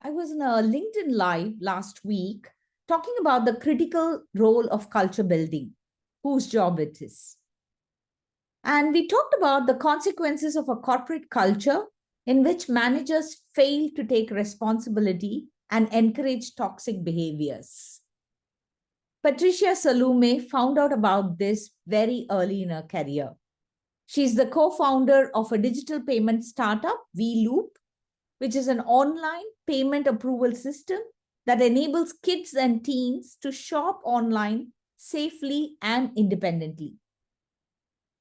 I was in a LinkedIn Live last week talking about the critical role of culture building, whose job it is. And we talked about the consequences of a corporate culture in which managers fail to take responsibility and encourage toxic behaviors. Patricia Salume found out about this very early in her career. She's the co founder of a digital payment startup, VLoop, which is an online payment approval system that enables kids and teens to shop online safely and independently.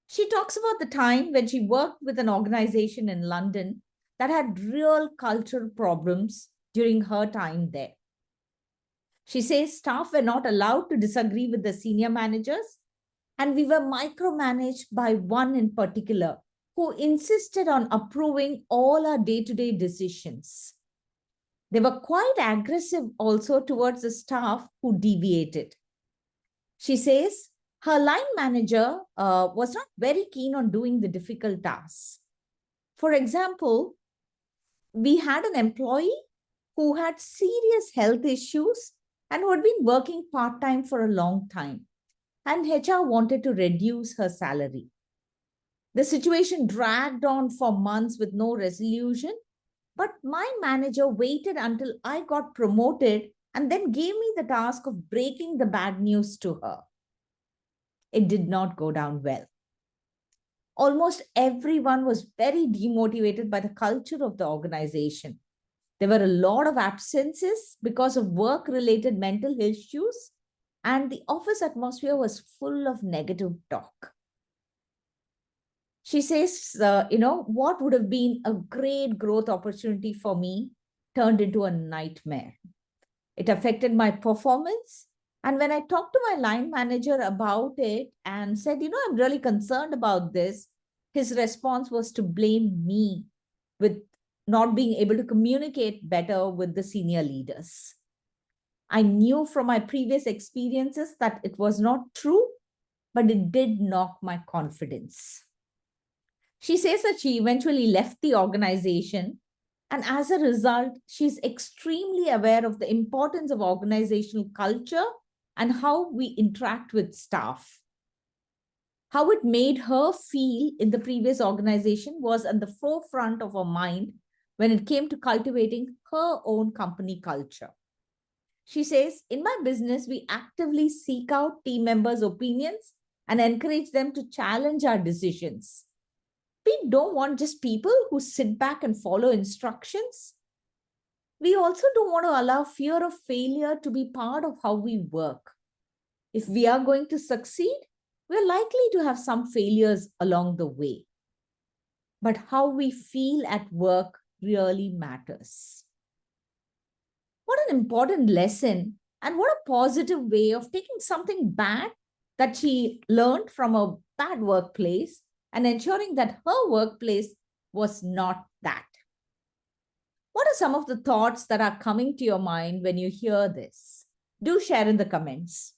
She talks about the time when she worked with an organization in London that had real cultural problems during her time there. She says staff were not allowed to disagree with the senior managers, and we were micromanaged by one in particular who insisted on approving all our day-to-day decisions. They were quite aggressive also towards the staff who deviated. She says her line manager was not very keen on doing the difficult tasks. For example, we had an employee who had serious health issues and who had been working part-time for a long time, and HR wanted to reduce her salary. The situation dragged on for months with no resolution, but my manager waited until I got promoted and then gave me the task of breaking the bad news to her. It did not go down well. Almost everyone was very demotivated by the culture of the organization. There were a lot of absences because of work-related mental issues, and the office atmosphere was full of negative talk. She says, what would have been a great growth opportunity for me turned into a nightmare. It affected my performance. And when I talked to my line manager about it and said, I'm really concerned about this, his response was to blame me with not being able to communicate better with the senior leaders. I knew from my previous experiences that it was not true, but it did knock my confidence. She says that she eventually left the organization, and as a result, she's extremely aware of the importance of organizational culture and how we interact with staff. How it made her feel in the previous organization was at the forefront of her mind when it came to cultivating her own company culture. She says, in my business, we actively seek out team members' opinions and encourage them to challenge our decisions. We don't want just people who sit back and follow instructions. We also don't want to allow fear of failure to be part of how we work. If we are going to succeed, we're likely to have some failures along the way. But how we feel at work really matters. What an important lesson, and what a positive way of taking something bad that she learned from a bad workplace and ensuring that her workplace was not that. What are some of the thoughts that are coming to your mind when you hear this? Do share in the comments.